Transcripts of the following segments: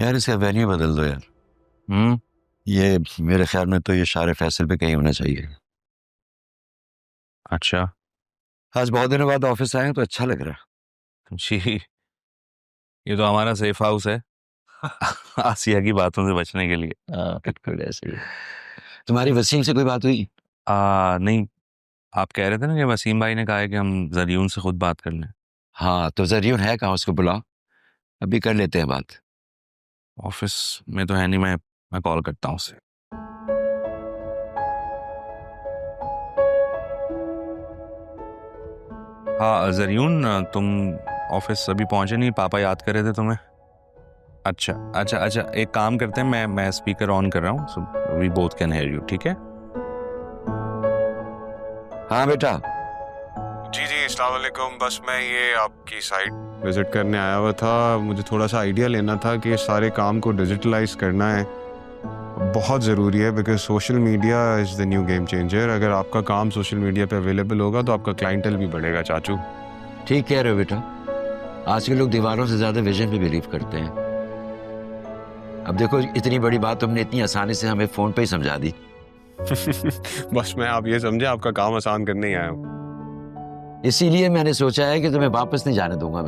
यार इसका वेन्यू बदल दो यार। ये मेरे ख्याल में तो ये शार फैसल पे कहीं होना चाहिए। अच्छा आज बहुत दिनों बाद ऑफिस आए हैं तो अच्छा लग रहा जी, ये तो हमारा सेफ हाउस है आसिया की बातों से बचने के लिए। है। बिल्कुल ऐसे ही। तुम्हारी वसीम से कोई बात हुई? नहीं, आप कह रहे थे ना कि वसीम भाई ने कहा है कि हम जरियून से खुद बात कर लें। हाँ तो जरियून है कहाँ, उसको बुलाओ, अभी कर लेते हैं बात। ऑफिस में तो है नहीं, मैं कॉल करता हूँ उसे। हाँ जरियून, तुम ऑफिस अभी पहुंचे नहीं? पापा याद कर रहे थे तुम्हें। अच्छा अच्छा अच्छा, एक काम करते हैं, मैं स्पीकर ऑन कर रहा हूँ, so we both can hear you, ठीक है? हाँ बेटा। जी जी, अस्सलाम वालेकुम। बस मैं ये आपकी साइट विजिट करने आया हुआ था। मुझे थोड़ा सा आइडिया लेना था कि सारे काम को डिजिटलाइज करना है, बहुत ज़रूरी है, because social media is the new game changer. अगर आपका काम सोशल मीडिया पे अवेलेबल होगा तो आपका क्लाइंटल भी बढ़ेगा चाचू। ठीक कह रहे हो बेटा, आज के लोग दीवारों से ज्यादा विजन पे बिलीव करते हैं। अब देखो इतनी बड़ी बात तुमने इतनी आसानी से हमें फोन पे ही समझा दी। बस मैं आप ये समझे आपका काम आसान करने ही आया हूँ। इसीलिए मैंने सोचा है कि तुम्हें वापस नहीं जाने दूंगा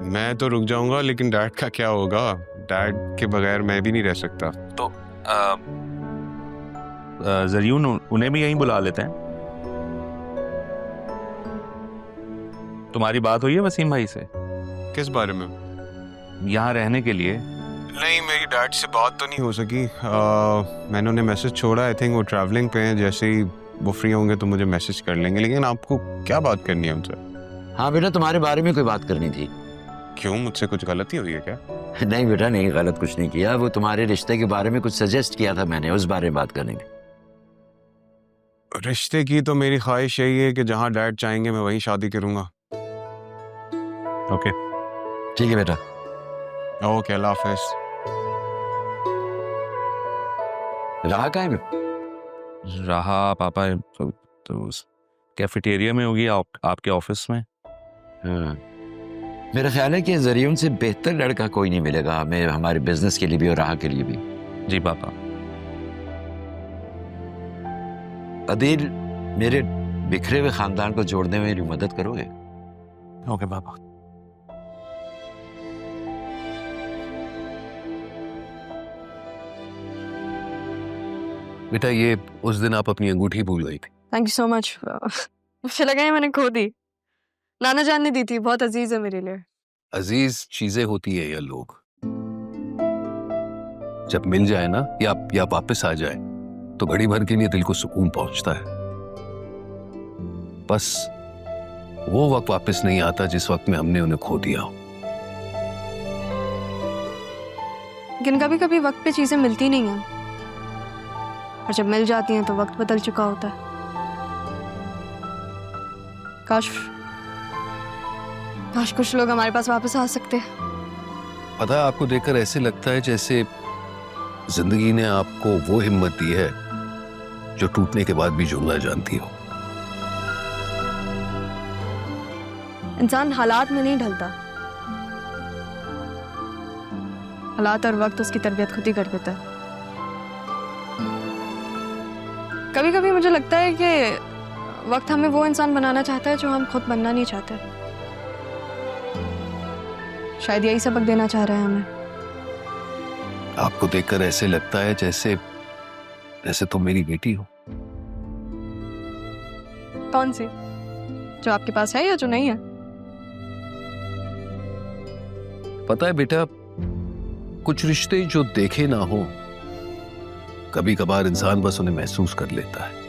मैं तो रुक जाऊंगा, लेकिन डैड का क्या होगा? डैड के बगैर मैं भी नहीं रह सकता। तो जरियून, उन्हें भी यहीं बुला लेते हैं। तुम्हारी बात हुई है वसीम भाई से किस बारे में? यहाँ रहने के लिए? नहीं, मेरी डैड से बात तो नहीं हो सकी। मैंने उन्हें मैसेज छोड़ा, आई थिंक वो ट्रैवलिंग पे हैं। जैसे ही वो फ्री होंगे तो मुझे मैसेज कर लेंगे। लेकिन आपको क्या बात करनी है उनसे? हाँ बेटा, तुम्हारे बारे में कोई बात करनी थी। क्यों, मुझसे कुछ गलती हुई है क्या? नहीं बेटा नहीं, गलत कुछ नहीं किया। वो तुम्हारे रिश्ते के बारे में कुछ सजेस्ट किया था मैंने, उस बारे में बात करनी थी। रिश्ते की तो मेरी ख्वाहिश यही है कि जहाँ डैड चाहेंगे मैं वहीं शादी करूंगा। ओके ठीक है बेटा। ओके, अल्लाह हाफिज। रहा कहाँ है? रहा पापा तो कैफेटेरिया में होगी, आपके ऑफिस में। हाँ। मेरा ख्याल है कि जरियून से बेहतर लड़का कोई नहीं मिलेगा हमें, हमारे बिजनेस के लिए भी और राह के लिए भी। जी पापा। अदील, मेरे बिखरे हुए खानदान को जोड़ने में मेरी मदद करोगे? ओके पापा। बेटा ये उस दिन आप अपनी अंगूठी भूल गई थी। Thank you so much. मुझे लगा है मैंने खो दी। नाना जान ने दी थी, बहुत अजीज है मेरे लिए। अजीज चीजें होती है या लोग, जब मिल जाए ना या वापस आ जाए तो घड़ी भर के लिए दिल को सुकून पहुंचता है। बस वो वक्त वापस नहीं आता जिस वक्त में हमने उन्हें खो दिया हो। लेकिन कभी कभी वक्त पे चीजें मिलती नहीं हैं, और जब मिल जाती हैं तो वक्त बदल चुका होता है। काश कुछ लोग हमारे पास वापस आ सकते। पता है, आपको देखकर ऐसे लगता है जैसे जिंदगी ने आपको वो हिम्मत दी है जो टूटने के बाद भी जुड़ना जानती हो। इंसान हालात में नहीं ढलता, हालात और वक्त उसकी तरबियत खुद ही कर देता है। कभी कभी मुझे लगता है कि वक्त हमें वो इंसान बनाना चाहता है जो हम खुद बनना नहीं चाहते। शायद यही सबक देना चाह रहा है हमें। आपको देखकर ऐसे लगता है जैसे तुम मेरी बेटी हो। कौन सी? जो आपके पास है या जो नहीं है? पता है बेटा, कुछ रिश्ते जो देखे ना हो, कभी कभार इंसान बस उन्हें महसूस कर लेता है।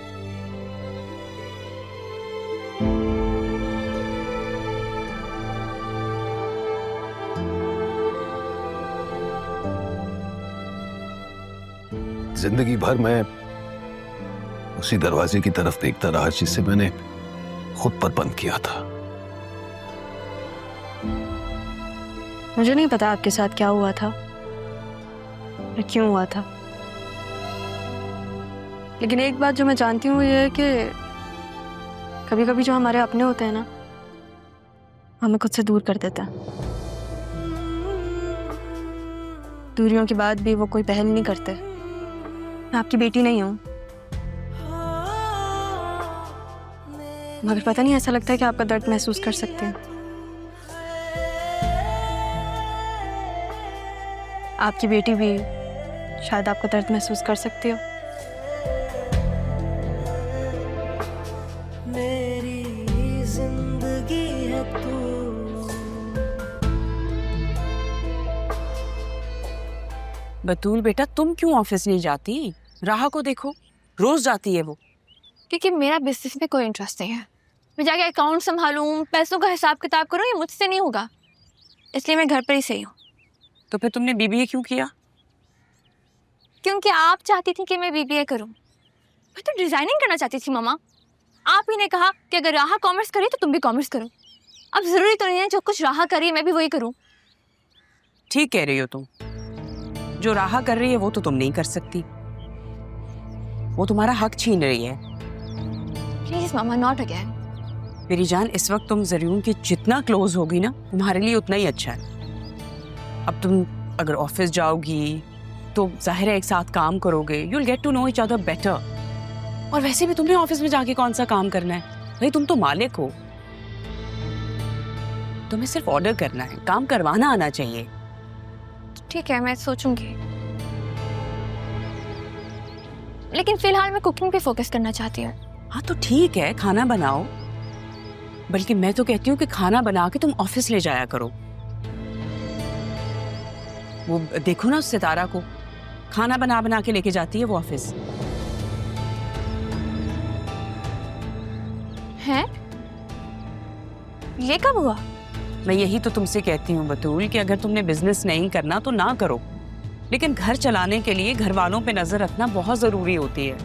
जिंदगी भर मैं उसी दरवाजे की तरफ देखता रहा जिसे मैंने खुद पर बंद किया था। मुझे नहीं पता आपके साथ क्या हुआ था और क्यों हुआ था, लेकिन एक बात जो मैं जानती हूँ ये है कि कभी कभी जो हमारे अपने होते हैं ना, हमें खुद से दूर कर देता है। दूरियों के बाद भी वो कोई पहल नहीं करते। मैं आपकी बेटी नहीं हूँ, मगर पता नहीं ऐसा लगता है कि आपका दर्द महसूस कर सकते हैं। आपकी बेटी भी शायद आपका दर्द महसूस कर सकती हो। बतूल बेटा, तुम क्यों ऑफिस नहीं जाती? राहा को देखो, रोज जाती है वो। क्योंकि मेरा बिजनेस में कोई इंटरेस्ट नहीं है। मैं जाके अकाउंट संभालूं, पैसों का हिसाब किताब करूं, ये मुझसे नहीं होगा, इसलिए मैं घर पर ही सही हूँ। तो फिर तुमने बीबीए क्यों किया? क्योंकि आप चाहती थी कि मैं बीबीए करूं। मैं तो डिजाइनिंग करना चाहती थी मामा। आप ही ने कहा कि अगर राहा कॉमर्स करे तो तुम भी कॉमर्स करो। अब जरूरी तो नहीं है जो कुछ राहा करी मैं भी वही करूं। ठीक कह रही हो तुम। जो राहा कर रही है वो तो तुम नहीं कर सकती, वो तुम्हारा हक छीन रही है। Please mama, not again. मेरी जान, इस वक्त तुम जरीन की जितना क्लोज होगी ना, तुम्हारे लिए उतना ही अच्छा है। अब तुम अगर ऑफिस जाओगी तो जाहिर है एक साथ काम करोगे, you will get to know each other better. और वैसे भी तुमने ऑफिस में जाके कौन सा काम करना है भाई? तुम तो मालिक हो, तुम्हें सिर्फ ऑर्डर करना है, काम करवाना आना चाहिए। ठीक है, मैं सोचूंगी, लेकिन फिलहाल मैं कुकिंग पे फोकस करना चाहती हूँ। हाँ तो ठीक है, खाना बनाओ। बल्कि मैं तो कहती हूँ कि खाना बना के तुम ऑफिस ले जाया करो। वो देखो ना उस सितारा को, खाना बना बना के लेके जाती है वो ऑफिस। हैं? ये कब हुआ? मैं यही तो तुमसे कहती हूँ बतूल कि अगर तुमने बिजनेस नहीं करना तो ना करो, लेकिन घर चलाने के लिए घर वालों पे नजर रखना बहुत जरूरी होती है।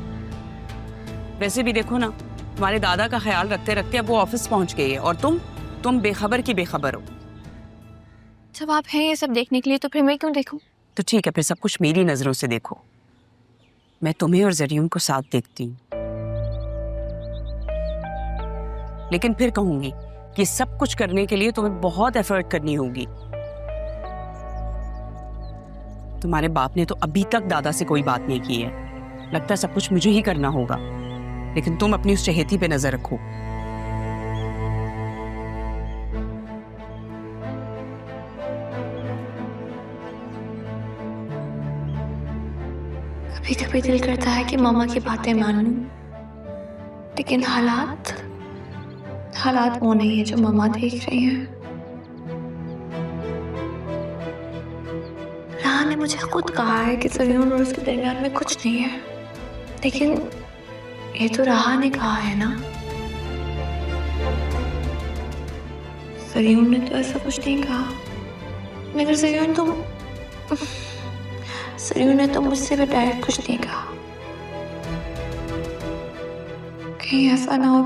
वैसे भी देखो ना, तुम्हारे दादा का ख्याल रखते रखते अब वो ऑफिस पहुंच गई है और तुम बेखबर की बेखबर हो। जब आप हैं ये सब देखने के लिए तो फिर मैं क्यों देखूं? तो ठीक है, फिर सब कुछ मेरी नजरों से देखो। मैं तुम्हें और जरीन को साथ देखती हूँ, लेकिन फिर कहूंगी कि सब कुछ करने के लिए तुम्हें बहुत एफर्ट करनी होगी। तुम्हारे बाप ने तो अभी तक दादा से कोई बात नहीं की है, लगता है सब कुछ मुझे ही करना होगा। लेकिन तुम अपनी उस चहेती पे नजर रखो। कभी कभी दिल करता है कि मामा की बातें मान लूं, लेकिन हालात वो नहीं है जो मामा देख रही हैं। राहा ने मुझे खुद कहा है कि जरीन और उसके दरमियान में कुछ नहीं है, लेकिन ये तो राहा ने कहा है ना। जरीन ने तो ऐसा कुछ नहीं कहा, मगर जरीन ने तो मुझसे भी डायरेक्ट कुछ नहीं कहा। कहीं ऐसा ना हो